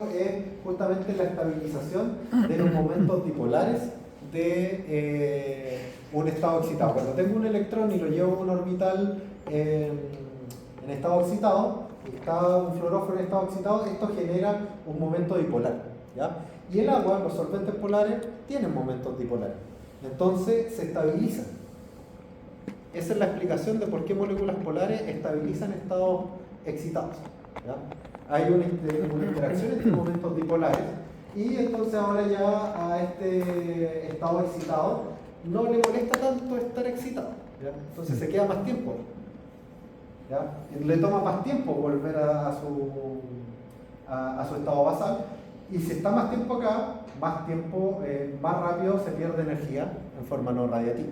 es justamente la estabilización de los momentos dipolares de un estado excitado. Cuando tengo un electrón y lo llevo a un orbital en estado excitado, está un fluoróforo en estado excitado, esto genera un momento dipolar, ¿ya? Y el agua, los solventes polares, tienen momentos dipolares. Entonces se estabilizan. Esa es la explicación de por qué moléculas polares estabilizan estados excitados, ¿ya? Hay una interacción entre momentos dipolares y entonces ahora ya a este estado excitado no le molesta tanto estar excitado, ¿ya? Entonces se queda más tiempo, ¿ya? Le toma más tiempo volver a su estado basal, y si está más tiempo acá, más rápido se pierde energía en forma no radiativa,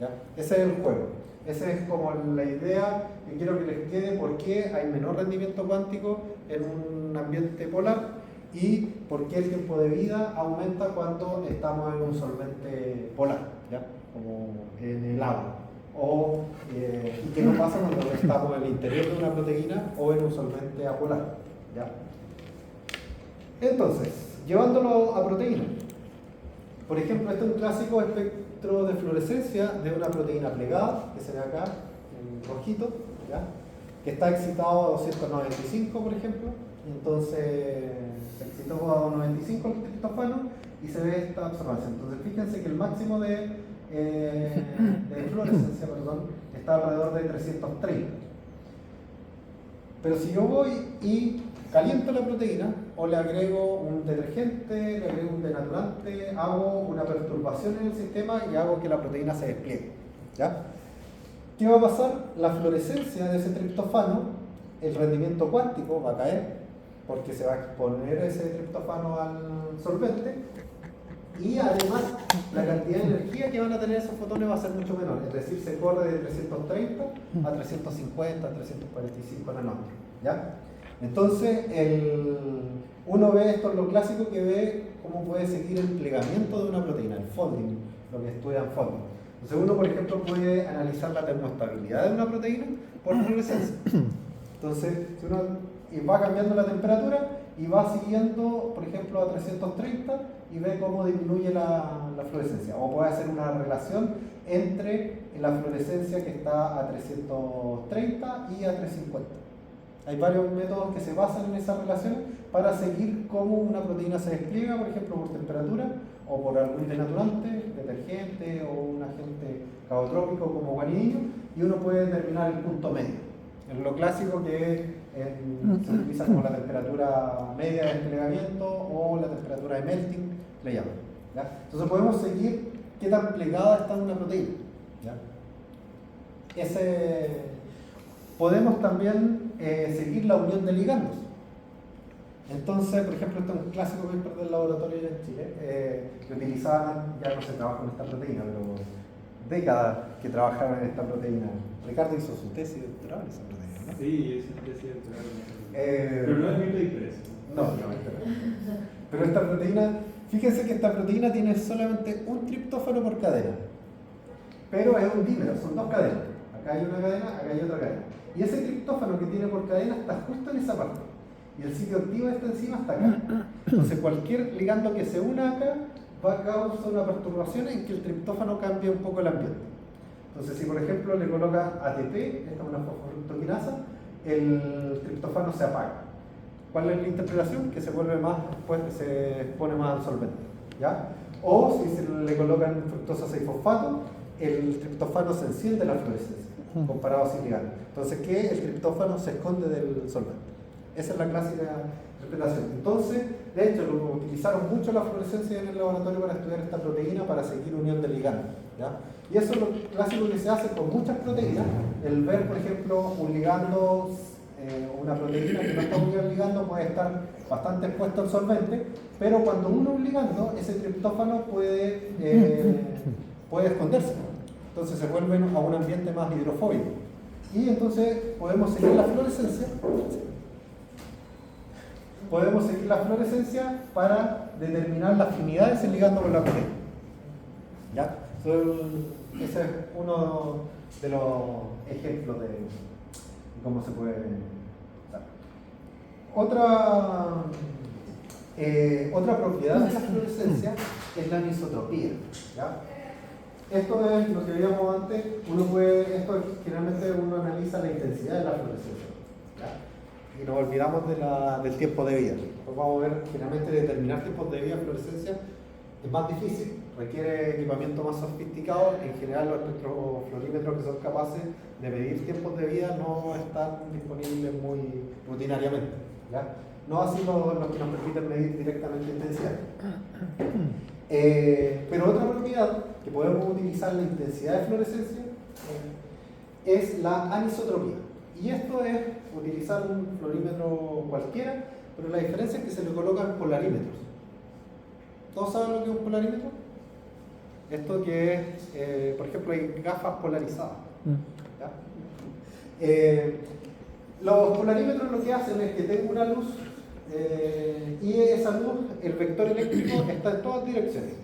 ¿ya? Ese es el juego. Esa es como la idea que quiero que les quede, por qué hay menor rendimiento cuántico en un ambiente polar y por qué el tiempo de vida aumenta cuando estamos en un solvente polar, ¿ya? Como en el agua. Y qué no pasa cuando estamos en el interior de una proteína o en un solvente apolar, ¿ya? Entonces, llevándolo a proteínas. Por ejemplo, este es un clásico espectro de fluorescencia de una proteína plegada, que se ve acá en rojito, ¿ya? Que está excitado a 295, por ejemplo. Entonces, se excitó a 295 el triptófano y se ve esta observancia. Entonces, fíjense que el máximo de fluorescencia, está alrededor de 330. Pero si yo voy y caliento la proteína, o le agrego un detergente, le agrego un denaturante, hago una perturbación en el sistema y hago que la proteína se despliegue, ¿ya? ¿Qué va a pasar? La fluorescencia de ese triptófano, el rendimiento cuántico va a caer, porque se va a exponer ese triptófano al solvente, y además la cantidad de energía que van a tener esos fotones va a ser mucho menor, es decir, se corre de 330 a 350, 345 nanómetros, ¿ya? Entonces, uno ve esto en lo clásico, que ve cómo puede seguir el plegamiento de una proteína, el folding, lo que estudian folding. Entonces uno, por ejemplo, puede analizar la termoestabilidad de una proteína por fluorescencia. Entonces, si uno va cambiando la temperatura y va siguiendo, por ejemplo, a 330 y ve cómo disminuye la fluorescencia. O puede hacer una relación entre la fluorescencia que está a 330 y a 350. Hay varios métodos que se basan en esas relaciones para seguir cómo una proteína se despliega, por ejemplo, por temperatura o por algún denaturante, detergente o un agente cagotrópico como guanidino, y uno puede determinar el punto medio. En lo clásico, que se utiliza como la temperatura media de desplegamiento o la temperatura de melting, le llaman, ¿ya? Entonces podemos seguir qué tan plegada está una proteína, ¿ya? Podemos también seguir la unión de ligandos. Entonces, por ejemplo, este es un clásico paper del laboratorio en Chile, que utilizaban, ya no se trabaja con esta proteína, pero décadas que trabajaban en esta proteína. Ricardo hizo su tesis de doctorado en esa proteína, ¿no? Sí, es una tesis de doctorado. Pero no es mi paper. No. Pero esta proteína, fíjense que esta proteína tiene solamente un triptófano por cadena, pero es un dímero, son dos cadenas. Acá hay una cadena, acá hay otra cadena. Y ese triptófano que tiene por cadena está justo en esa parte. Y el sitio activo de esta enzima está acá. Entonces cualquier ligando que se una acá va a causar una perturbación en que el triptófano cambie un poco el ambiente. Entonces, si por ejemplo le coloca ATP, esta es una fosforoquinasa, el triptófano se apaga. ¿Cuál es la interpretación? Que se vuelve más, pues se pone más al solvente, ¿ya? O si se le colocan fructosa 6-fosfato, el triptófano se enciende la fluorescencia, comparado sin ligando. Entonces, que el triptófano se esconde del solvente. Esa es la clásica interpretación. Entonces, de hecho, utilizaron mucho la fluorescencia en el laboratorio para estudiar esta proteína, para seguir unión de ligandos, ¿ya? Y eso es lo clásico que se hace con muchas proteínas. El ver, por ejemplo, un ligando, una proteína que no está unida al ligando, puede estar bastante expuesto al solvente, pero cuando uno un ligando, ese triptófano puede esconderse. Entonces se vuelve a un ambiente más hidrofóbico. Y entonces podemos seguir la fluorescencia. Podemos seguir la fluorescencia para determinar la afinidad de ese ligando con la proteína, ¿ya? Ese es uno de los ejemplos de cómo se puede dar. Otra propiedad de la fluorescencia es la anisotropía. ¿Ya? Esto es lo que veíamos antes. Generalmente uno analiza la intensidad de la fluorescencia. ¿Ya? Y nos olvidamos del tiempo de vida. Entonces vamos a ver, generalmente determinar tiempos de vida de fluorescencia es más difícil, requiere equipamiento más sofisticado. En general los espectrofluorímetros que son capaces de medir tiempos de vida no están disponibles muy rutinariamente, ¿ya? No así los que nos permiten medir directamente intensidad. Pero otra propiedad que podemos utilizar en la intensidad de fluorescencia es la anisotropía. Y esto es utilizar un fluorímetro cualquiera, pero la diferencia es que se le colocan polarímetros. ¿Todos saben lo que es un polarímetro? Esto que es, por ejemplo, hay gafas polarizadas. ¿Ya? Los polarímetros lo que hacen es que tengo una luz y esa luz, el vector eléctrico está en todas direcciones,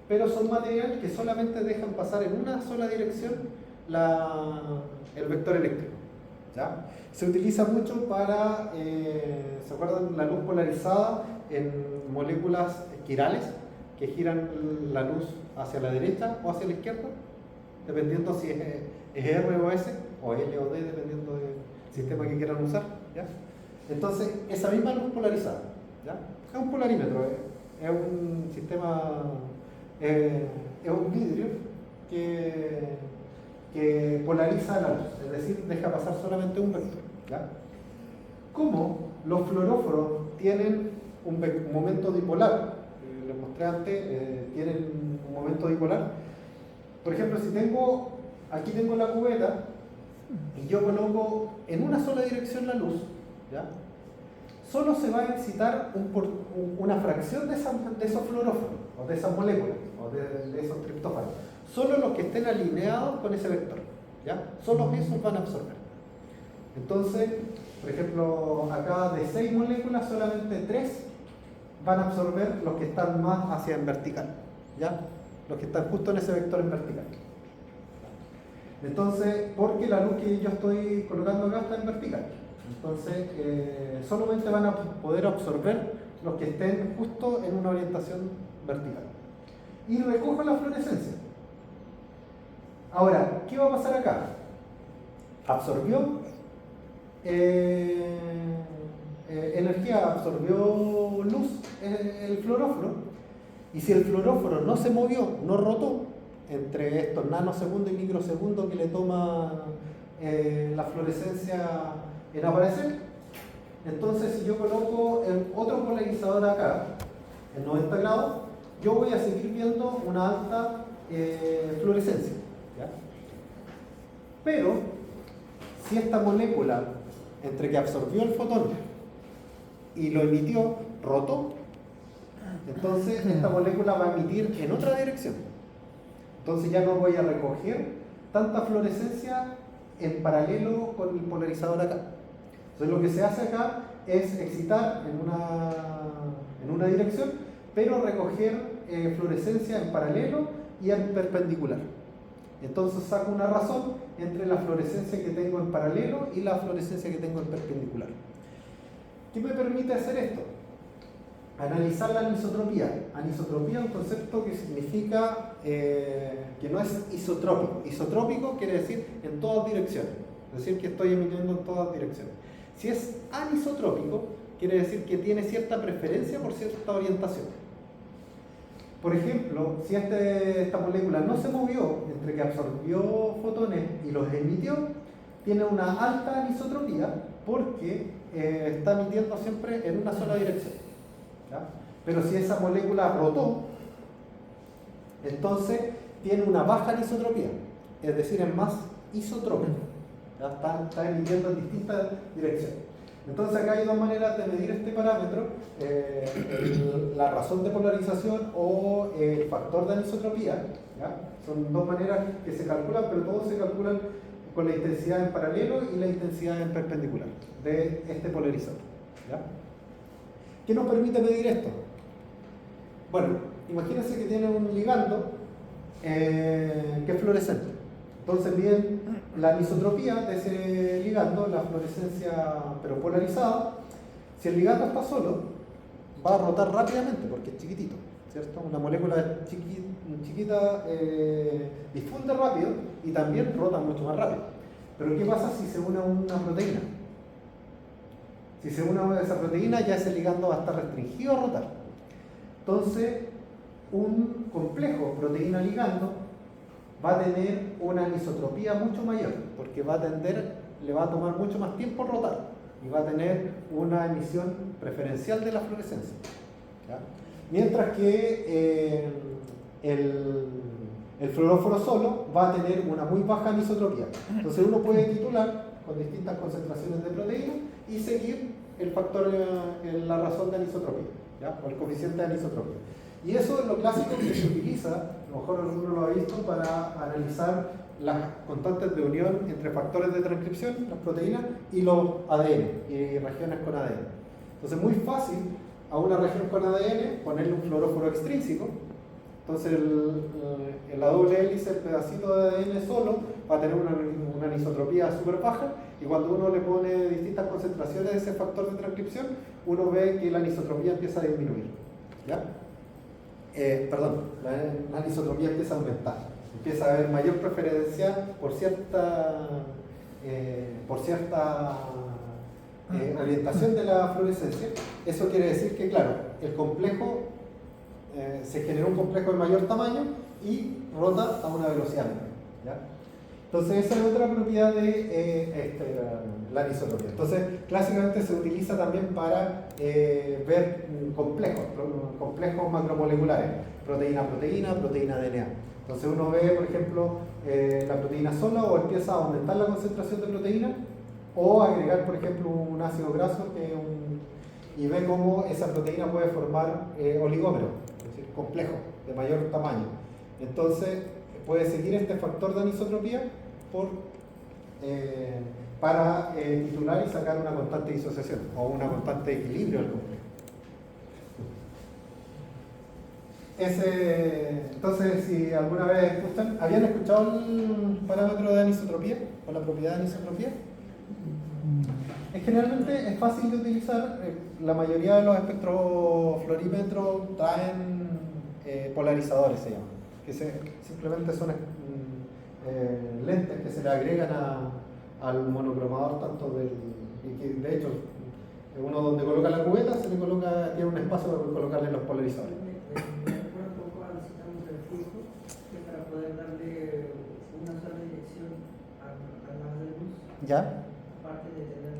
pero son materiales que solamente dejan pasar en una sola dirección el vector eléctrico. ¿Ya? Se utiliza mucho para, ¿se acuerdan? La luz polarizada en moléculas quirales que giran la luz hacia la derecha o hacia la izquierda, dependiendo si es R o S, o L o D, dependiendo del sistema que quieran usar. ¿Ya? Entonces, esa misma luz polarizada, ¿ya? Es un polarímetro, es un sistema, es un vidrio que polariza la luz, es decir, deja pasar solamente un vector. ¿Ya? Como los fluoróforos tienen un momento dipolar, les mostré antes, tienen un momento dipolar. Por ejemplo, si aquí tengo la cubeta y yo coloco en una sola dirección la luz, ¿ya? Solo se va a excitar una fracción de esos fluoróforos, o de esas moléculas, o de esos triptófanos. Solo los que estén alineados con ese vector, ¿ya? Solo esos van a absorber. Entonces, por ejemplo, acá de 6 moléculas, solamente 3 van a absorber los que están más hacia en vertical, ¿ya? Los que están justo en ese vector en vertical. Entonces, porque la luz que yo estoy colocando acá está en vertical. Entonces, solamente van a poder absorber los que estén justo en una orientación vertical. Y recojo la fluorescencia. Ahora, ¿qué va a pasar acá? Absorbió energía, absorbió luz el fluoróforo. Y si el fluoróforo no se movió, no rotó, entre estos nanosegundos y microsegundos que le toma la fluorescencia en aparecer, entonces si yo coloco otro polarizador acá, en 90 grados, yo voy a seguir viendo una alta fluorescencia. ¿Ya? Pero, si esta molécula, entre que absorbió el fotón y lo emitió, rotó, entonces esta molécula va a emitir en otra dirección. Entonces ya no voy a recoger tanta fluorescencia en paralelo con el polarizador acá. Entonces lo que se hace acá es excitar en una dirección, pero recoger fluorescencia en paralelo y en perpendicular. Entonces saco una razón entre la fluorescencia que tengo en paralelo y la fluorescencia que tengo en perpendicular. ¿Qué me permite hacer esto? Analizar la anisotropía. Anisotropía es un concepto que significa que no es isotrópico. Isotrópico quiere decir en todas direcciones, es decir, que estoy emitiendo en todas direcciones. Si es anisotrópico, quiere decir que tiene cierta preferencia por cierta orientación. Por ejemplo, si esta molécula no se movió entre que absorbió fotones y los emitió, tiene una alta anisotropía porque está emitiendo siempre en una sola dirección. ¿Ya? Pero si esa molécula rotó, entonces tiene una baja anisotropía, es decir, es más isotrópico. ¿Ya? Está emitiendo en distintas direcciones. Entonces acá hay dos maneras de medir este parámetro, la razón de polarización o el factor de anisotropía. ¿Ya? Son dos maneras que se calculan, pero todos se calculan con la intensidad en paralelo y la intensidad en perpendicular de este polarizador. ¿Ya? ¿Qué nos permite medir esto? Bueno, imagínense que tiene un ligando que es fluorescente. Entonces miden la anisotropía de ese ligando, la fluorescencia pero polarizada. Si el ligando está solo, va a rotar rápidamente porque es chiquitito, ¿cierto? Una molécula chiquita difunde rápido y también rota mucho más rápido. Pero ¿qué pasa si se une a una proteína? Si se une a esa proteína, ya ese ligando va a estar restringido a rotar. Entonces, un complejo proteína-ligando va a tener una anisotropía mucho mayor, porque le va a tomar mucho más tiempo rotar y va a tener una emisión preferencial de la fluorescencia. ¿Ya? Mientras que el fluoróforo solo va a tener una muy baja anisotropía. Entonces uno puede titular con distintas concentraciones de proteína y seguir el factor, la razón de anisotropía, ¿ya? O el coeficiente de anisotropía. Y eso es lo clásico que se utiliza, a lo mejor uno lo ha visto, para analizar las constantes de unión entre factores de transcripción, las proteínas, y los ADN, y regiones con ADN. Entonces es muy fácil a una región con ADN ponerle un fluoróforo extrínseco. Entonces la doble hélice, el pedacito de ADN solo, va a tener una anisotropía súper baja, y cuando uno le pone distintas concentraciones de ese factor de transcripción, uno ve que la anisotropía empieza a disminuir. ¿Ya? La anisotropía empieza a aumentar. Empieza a haber mayor preferencia por cierta orientación de la fluorescencia. Eso quiere decir que, claro, el complejo se genera un complejo de mayor tamaño y rota a una velocidad menor. ¿Ya? Entonces, esa es otra propiedad de la anisotropía. Entonces, clásicamente se utiliza también para ver complejos macromoleculares, proteína-proteína, proteína-DNA. Entonces, uno ve, por ejemplo, la proteína sola, o empieza a aumentar la concentración de proteína, o agregar, por ejemplo, un ácido graso y ve cómo esa proteína puede formar oligómeros, es decir, complejos de mayor tamaño. Entonces, puede seguir este factor de anisotropía para titular y sacar una constante de disociación o una constante de equilibrio del complejo. Entonces, si alguna vez escuchan, ¿habían escuchado el parámetro de anisotropía o la propiedad de anisotropía? Generalmente es fácil de utilizar. La mayoría de los espectrofluorímetros traen polarizadores, se llaman, que simplemente son lentes que se le agregan al monocromador, y que de hecho uno donde coloca la cubeta tiene un espacio para colocarle los polarizadores. Me recuerda un poco al citamos del flujo, que para poder darle una sola dirección al haz de luz, ¿Ya? aparte de tener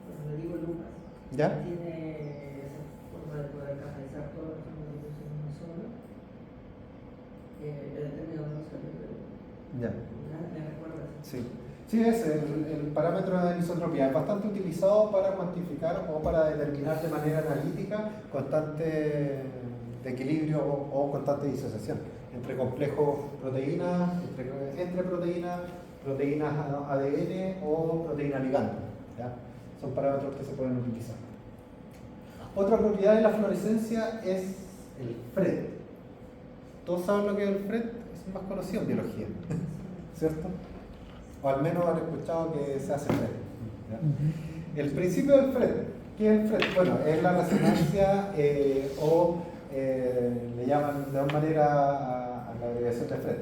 cuando le digo lupas, ¿Ya? tiene esa forma de poder canalizar todas las formas de luz en una sola. El término no salió, pero ¿Ya? me recuerda así. Sí, es el parámetro de anisotropía. Es bastante utilizado para cuantificar o para determinar de manera analítica constante de equilibrio o constante de disociación entre complejos proteínas, entre proteínas ADN o proteína ligando. ¿Ya? Son parámetros que se pueden utilizar. Otra propiedad de la fluorescencia es el FRET. Todos saben lo que es el FRET, es más conocido en biología, ¿cierto? O al menos han escuchado que se hace FRET. ¿Ya? El principio del FRET, ¿qué es el FRET? Bueno, es la resonancia le llaman de una manera a la abreviación de FRET,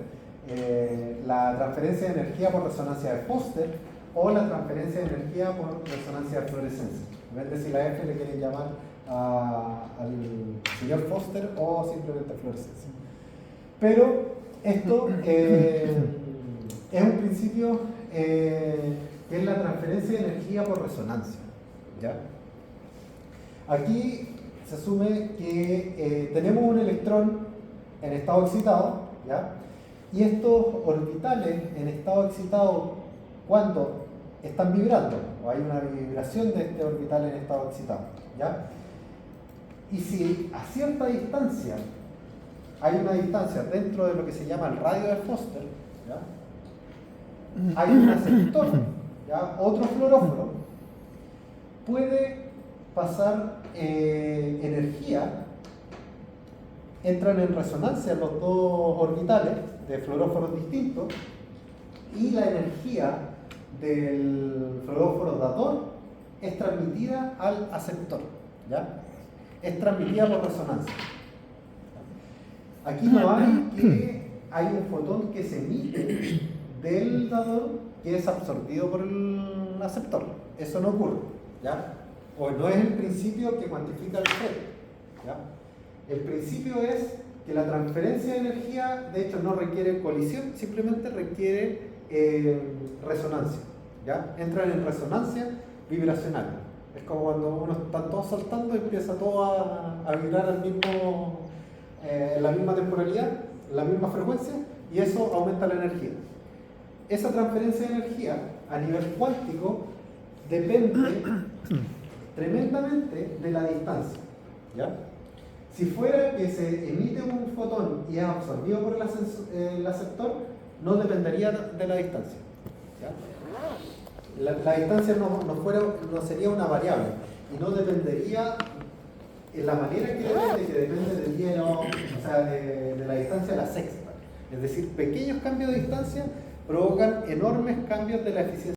la transferencia de energía por resonancia de Foster o la transferencia de energía por resonancia de fluorescencia. En vez de decir la F le quieren llamar al señor Foster o simplemente fluorescencia. Pero esto es un principio que es la transferencia de energía por resonancia. ¿Ya? Aquí se asume que tenemos un electrón en estado excitado, ¿ya? Y estos orbitales en estado excitado, cuando están vibrando, o hay una vibración de este orbital en estado excitado, ¿ya? Y si a cierta distancia hay una distancia dentro de lo que se llama el radio de Foster, ¿ya? Hay un aceptor, ¿ya? Otro fluoróforo puede pasar energía, entran en resonancia los dos orbitales de fluoróforos distintos y la energía del fluoróforo dator es transmitida al aceptor, ¿ya? Es transmitida por resonancia. Aquí no hay que hay un fotón que se emite del dador que es absorbido por el aceptor. Eso no ocurre, ¿ya? O no es el principio que cuantifica el FET, ¿ya? El principio es que la transferencia de energía, de hecho, no requiere colisión, simplemente requiere resonancia, ¿ya? Entran en resonancia vibracional. Es como cuando uno está todo saltando y empieza todo a vibrar al mismo, en la misma temporalidad, en la misma frecuencia, y eso aumenta la energía. Esa transferencia de energía a nivel cuántico depende tremendamente de la distancia, ¿ya? Si fuera que se emite un fotón y es absorbido por el aceptor, no dependería de la distancia, ¿ya? La distancia no sería una variable y no dependería en la manera que depende del hielo, o sea, de la distancia a la sexta. Es decir, pequeños cambios de distancia provocan enormes cambios de la eficiencia.